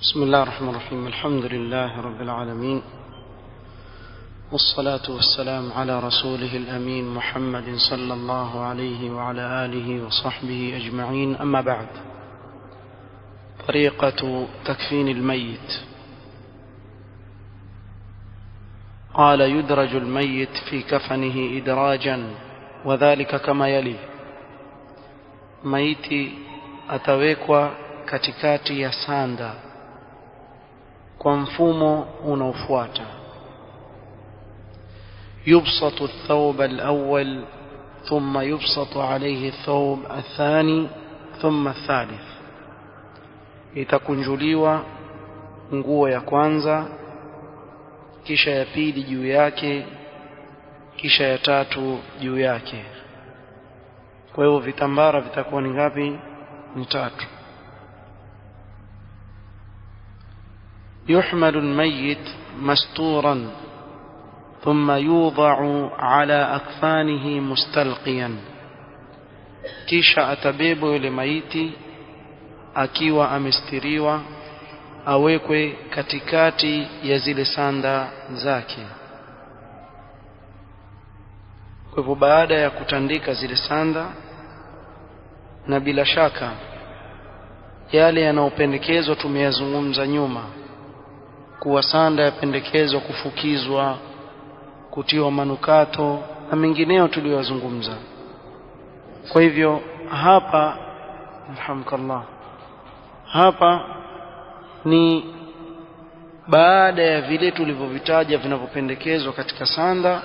بسم الله الرحمن الرحيم. الحمد لله رب العالمين، والصلاة والسلام على رسوله الأمين محمد صلى الله عليه وعلى آله وصحبه أجمعين. أما بعد، طريقة تكفين الميت. قال: يدرج الميت في كفنه إدراجا، وذلك كما يلي. maiti atawekwa katikati ya sanda kwa mfumo unaofuata: يبسط الثوب الأول ثم يبسط عليه الثوب الثاني ثم الثالث. itakunjuliwa nguo ya kwanza, kisha ya pili juu yake, kisha ya tatu juu yake. Kwa hivyo vitambara vitakuwa ni ngapi? Ni tatu. يحمل الميت مستورا ثم يوضع على أكفانه مستلقيا. kisha atabebwa yule maiti akiwa amestiriwa, awekwe katikati ya zile sanda zake. Kwa hivyo baada ya kutandika zile sanda, na bila shaka yale yanayopendekezwa tumeyazungumza nyuma, kuwa sanda yapendekezwa kufukizwa, kutiwa manukato na mengineo tuliyozungumza. Kwa hivyo hapa, alhamdulillah, hapa ni baada ya vile tulivyovitaja vinavyopendekezwa katika sanda,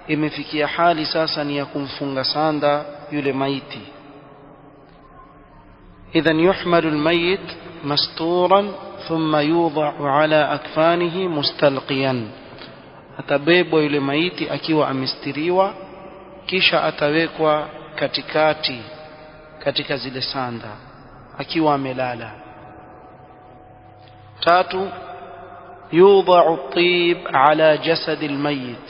imefikia hali sasa ni ya kumfunga sanda yule maiti. idhan yuhmalu almayit masturan thumma yudha'u ala akfanihi mustalqiyan. atabebwa yule maiti akiwa amestiriwa, kisha atawekwa katikati katika zile sanda akiwa amelala. tatu, yudha'u at-tib ala jasad al-mayyit.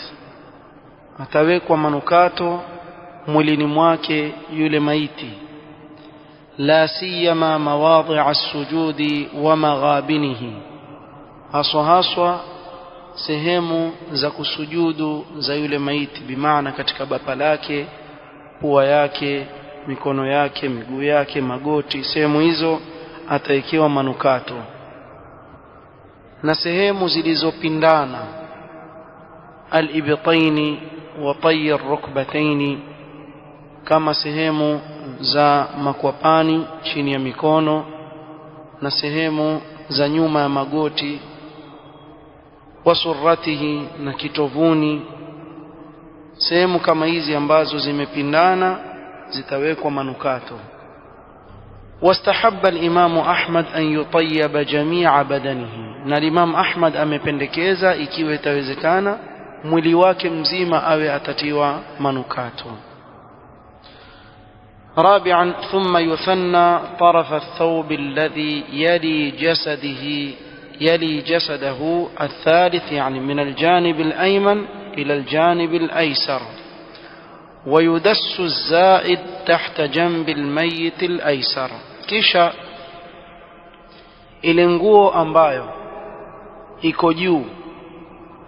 atawekwa manukato mwilini mwake yule maiti, la siyama mawadhi'a as-sujudi wa maghabinihi, haswa sehemu za kusujudu za yule maiti, bimaana katika bapa lake, pua yake, mikono yake, miguu yake, magoti. Sehemu hizo atawekewa manukato, na sehemu zilizopindana, al-ibtaini wa tay ar-rukbataini, kama sehemu za makwapani chini ya mikono na sehemu za nyuma ya magoti, wasurratihi, na kitovuni. Sehemu kama hizi ambazo zimepindana zitawekwa manukato. واستحب الإمام أحمد أن يطيب جميع بدنه. na Imam Ahmad amependekeza ikiwa itawezekana mwili wake mzima awe atatiwa manukato. رابعا، ثم يثنى طرف الثوب الذي يلي جسده الثالث، يعني من الجانب الأيمن إلى الجانب الأيسر، ويدس الزائد تحت جنب الميت الأيسر. kisha ile nguo ambayo iko juu,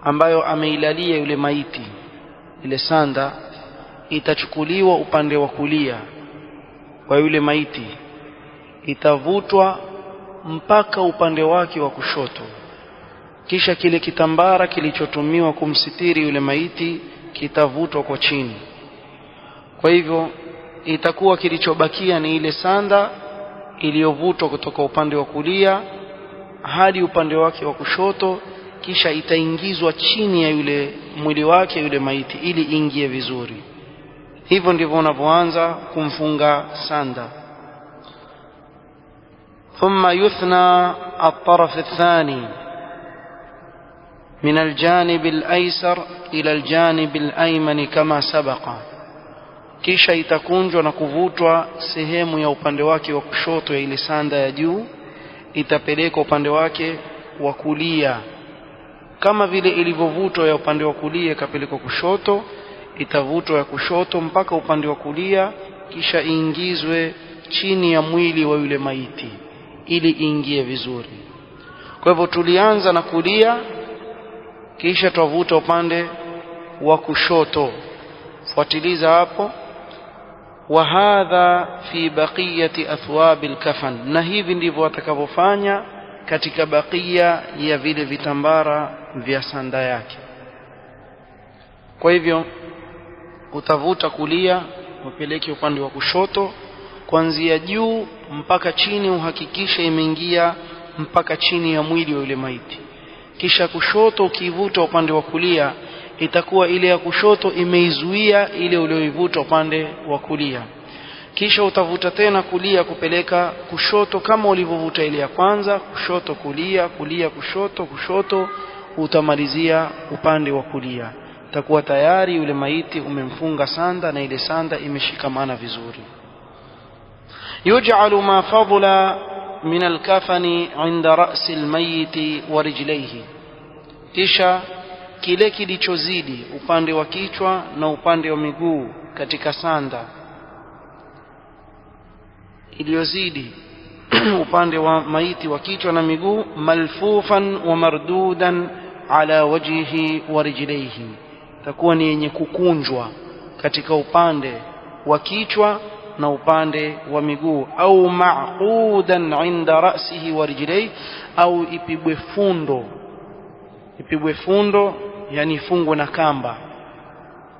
ambayo ameilalia yule maiti, ile sanda itachukuliwa upande wa kulia wa yule maiti, itavutwa mpaka upande wake wa kushoto, kisha kile kitambara kilichotumiwa kumsitiri yule maiti kitavutwa kwa chini. Kwa hivyo itakuwa kilichobakia ni ile sanda iliyovutwa kutoka upande wa kulia hadi upande wake wa kushoto, kisha itaingizwa chini ya yule mwili wake yule maiti ili ingie vizuri. hivyo ndivyo unavyoanza kumfunga sanda. ثم يثنى الطرف الثاني من الجانب الأيسر إلى الجانب الأيمن كما سبق. kisha itakunjwa na kuvutwa sehemu ya upande wake wa kushoto ya ile sanda ya juu, itapelekwa upande wake wa kulia kama vile ilivyovutwa ya upande wa kulia ikapelekwa kushoto, itavutwa ya kushoto mpaka upande wa kulia, kisha iingizwe chini ya mwili wa yule maiti ili iingie vizuri. Kwa hivyo tulianza na kulia, kisha tuvuta upande wa kushoto. Fuatiliza hapo. Wa hadha fi baqiyati athwabil kafan, na hivi ndivyo watakavyofanya katika bakia ya vile vitambara vya sanda yake. Kwa hivyo utavuta kulia, upeleke upande wa kushoto kuanzia juu mpaka chini, uhakikishe imeingia mpaka chini ya mwili wa yule maiti. Kisha kushoto ukivuta upande wa kulia, itakuwa ile ya kushoto imeizuia ile ulioivuta upande wa kulia. Kisha utavuta tena kulia kupeleka kushoto kama ulivyovuta ile ya kwanza, kushoto kulia, kulia kushoto, kushoto, utamalizia upande wa kulia. Itakuwa tayari yule maiti umemfunga sanda na ile sanda imeshikamana vizuri. Yuj'alu ma fadla min al-kafani 'inda ra'si al-mayyit wa rijlayhi, kisha kile kilichozidi upande wa kichwa na upande wa miguu katika sanda, iliyozidi upande wa maiti wa kichwa na miguu, malfufan wa mardudan ala wajhihi wa rijlayhi, takuwa ni yenye kukunjwa katika upande wa kichwa na upande wa miguu, au ma'qudan 'inda ra'sihi wa rijlayhi, au ipigwe fundo, yani ifungwe na kamba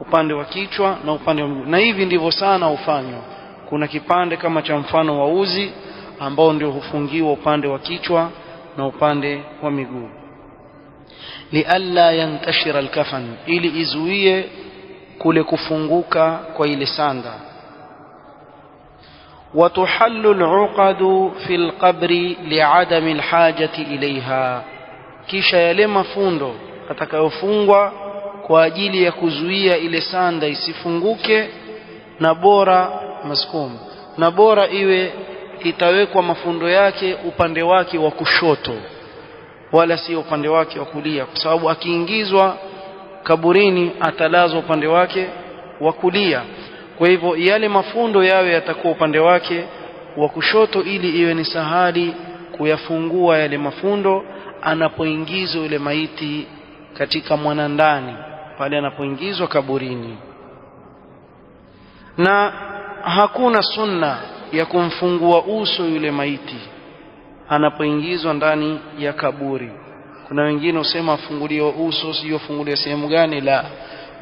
upande wa kichwa na upande wa miguu. Na hivi ndivyo sana hufanywa. Kuna kipande kama cha mfano wa uzi ambao ndio hufungiwa upande wa kichwa na upande wa miguu, lialla yantashira alkafan, ili izuie kule kufunguka kwa ile sanda. Watuhallu aluqadu fi alqabri li'adami alhajati ilayha, kisha yale mafundo atakayofungwa kwa ajili ya kuzuia ile sanda isifunguke, na bora maskum, na bora iwe itawekwa mafundo yake upande wake wa kushoto wala si upande wake wa kulia, kwa sababu akiingizwa kaburini atalazwa upande wake wa kulia. Kwa hivyo yale mafundo yawe yatakuwa upande wake wa kushoto, ili iwe ni sahali kuyafungua yale mafundo anapoingizwa yule maiti katika mwanandani, pale anapoingizwa kaburini. Na hakuna sunna ya kumfungua uso yule maiti anapoingizwa ndani ya kaburi. Kuna wengine usema afunguliwe uso, sio funguliwe sehemu gani, la,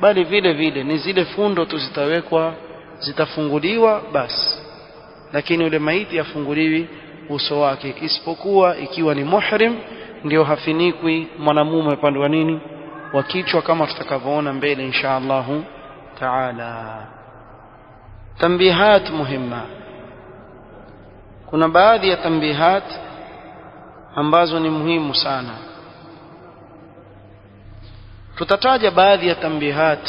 bali vile vile ni zile fundo tu zitawekwa, zitafunguliwa basi, lakini yule maiti afunguliwi uso wake, isipokuwa ikiwa ni muhrim, ndio hafinikwi mwanamume upande wa nini, wa kichwa, kama tutakavyoona mbele insha Allah taala. Tambihat muhimma, kuna baadhi ya tambihat ambazo ni muhimu sana. Tutataja baadhi ya tambihat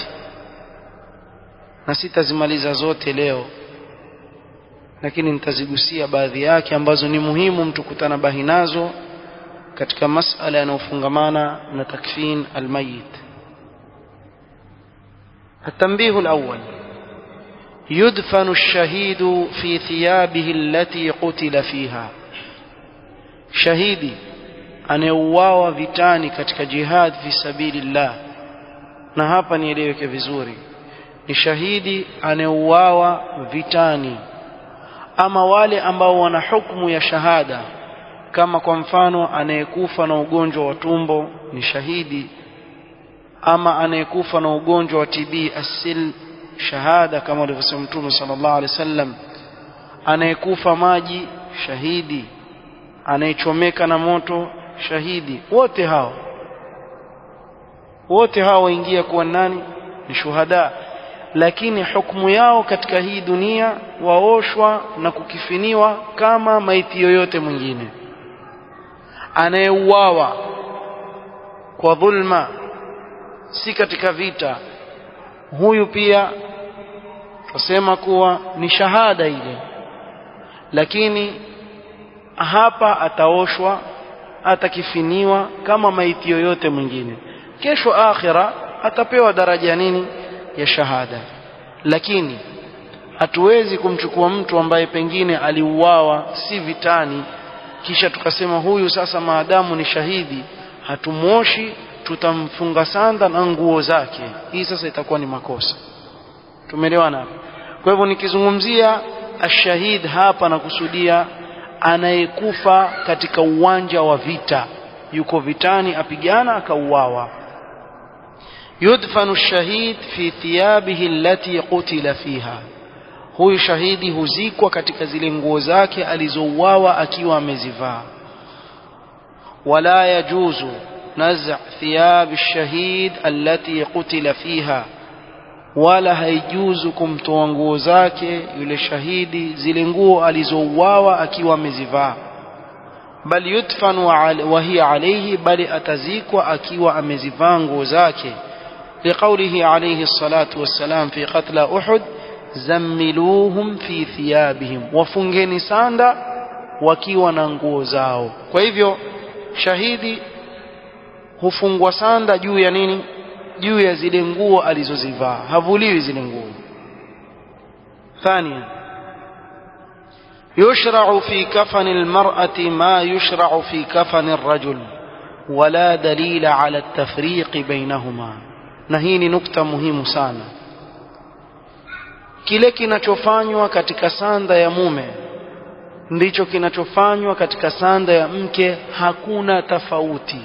na sitazimaliza zote leo, lakini nitazigusia baadhi yake ambazo ni muhimu mtu kutanabahi nazo katika masala yanayofungamana na takfin almayit. التنبيه الأول: يدفن الشهيد في ثيابه التي قتل فيها. شهيدي anayeuawa vitani katika jihad fi sabilillah, na hapa nieleweke vizuri, ni shahidi anayeuawa vitani, ama wale ambao wana hukumu ya shahada, kama kwa mfano anayekufa na ugonjwa wa tumbo ni shahidi, ama anayekufa na ugonjwa wa TB asil shahada, kama alivyosema Mtume sallallahu alaihi wasallam. Anayekufa maji shahidi, anayechomeka na moto shahidi. Wote hao waingia kuwa nani? Ni shuhada, lakini hukumu yao katika hii dunia waoshwa na kukifiniwa kama maiti yoyote mwingine. Anayeuawa kwa dhulma, si katika vita, huyu pia tusema kuwa ni shahada ile, lakini hapa ataoshwa, atakifiniwa kama maiti yoyote mwingine. Kesho akhira atapewa daraja nini? Ya shahada. Lakini hatuwezi kumchukua mtu ambaye pengine aliuawa si vitani, kisha tukasema huyu sasa maadamu ni shahidi hatumuoshi, tutamfunga sanda na nguo zake, hii sasa itakuwa ni makosa. Tumeelewana hapa? Kwa hivyo nikizungumzia ashahid hapa na kusudia anayekufa katika uwanja wa vita, yuko vitani apigana akauawa. Yudfanu ash-shahid fi thiyabihi allati qutila fiha, huyu shahidi huzikwa katika zile nguo zake alizouawa akiwa amezivaa. Wala yajuzu نزع ثياب الشهيد التي قتل فيها, wala haijuzu kumtoa nguo zake yule shahidi zile nguo alizouawa akiwa amezivaa. Bal yudfan wa hiya alayhi, bali atazikwa akiwa amezivaa nguo zake. Liqaulihi alayhi salatu wassalam fi qatla Uhud, zammiluhum fi thiyabihim, wafungeni sanda wakiwa na nguo zao. Kwa hivyo shahidi hufungwa sanda juu ya nini? Juu ya zile nguo alizozivaa, havuliwi zile nguo. Thania, yushra'u fi kafani almar'ati ma yushra'u fi kafani arrajul wala dalila ala at-tafriq bainahuma. Na hii ni nukta muhimu sana. Kile kinachofanywa katika sanda ya mume ndicho kinachofanywa katika sanda ya mke, hakuna tofauti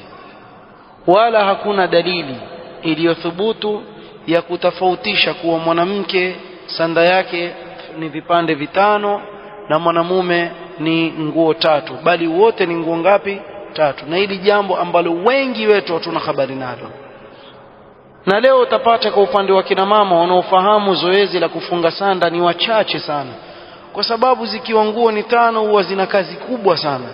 wala hakuna dalili iliyothubutu ya kutofautisha kuwa mwanamke sanda yake ni vipande vitano na mwanamume ni nguo tatu, bali wote ni nguo ngapi? Tatu. Na hili jambo ambalo wengi wetu hatuna habari nalo. Na leo utapata kwa upande wa kina mama wanaofahamu zoezi la kufunga sanda ni wachache sana, kwa sababu zikiwa nguo ni tano huwa zina kazi kubwa sana.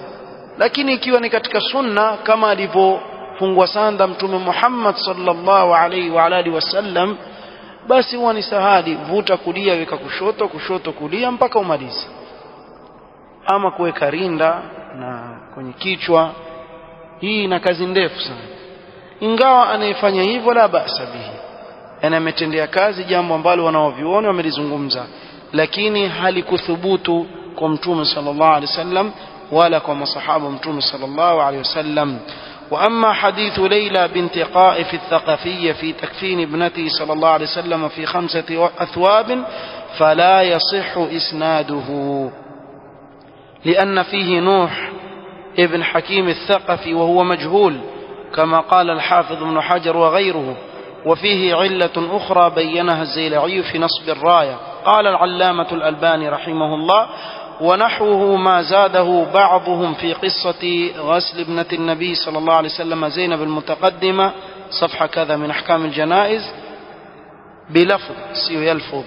Lakini ikiwa ni katika sunna kama alivyofungwa sanda Mtume Muhammad sallallahu alaihi wa alihi wasallam, basi huwa ni sahali, vuta kulia weka kushoto, kushoto kulia mpaka umalize. Ama kuweka rinda na kwenye kichwa, hii ina kazi ndefu sana, ingawa anayefanya hivyo la basa bihi, yani ametendea kazi jambo ambalo wanaoviona wamelizungumza, lakini halikuthubutu kwa Mtume sallallahu alaihi wasallam wala kwa masahaba Mtume sallallahu alaihi wasallam. وأما حديث ليلى بنت قائف الثقفية في تكفين ابنته صلى الله عليه وسلم في 5 أثواب فلا يصح إسناده، لأن فيه نوح ابن حكيم الثقفي وهو مجهول كما قال الحافظ ابن حجر وغيره، وفيه علة أخرى بينها الزيلعي في نصب الراية. قال العلامة الألباني رحمه الله: ونحوه ما زاده بعضهم في قصة غسل ابنة النبي صلى الله عليه وسلم زينب المتقدمة صفحة كذا من أحكام الجنائز بلفظ يلفظ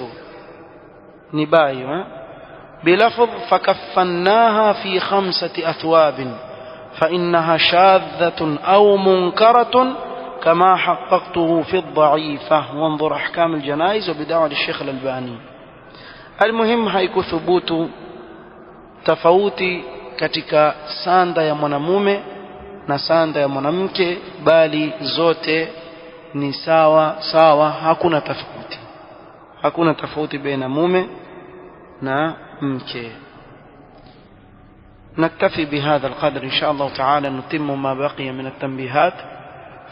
نباي بلفظ فكفناها في 5 أثواب فإنها شاذة أو منكرة كما حققته في الضعيفة، وانظر أحكام الجنائز وبدعوة الشيخ الألباني. المهم هيكو ثبوت tofauti katika sanda ya mwanamume na sanda ya mwanamke, bali zote ni sawa sawa, hakuna tofauti baina mume na mke. نكتفي بهذا القدر إن شاء الله تعالى، نتم ما بقي من التنبيهات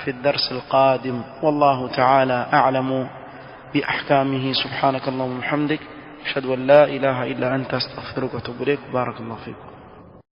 في الدرس القادم، والله تعالى أعلم بأحكامه. سبحانك اللهم وبحمدك، أشهد أن لا إله إلا أنت، أستغفرك وأتوب إليك. بارك الله فيكم.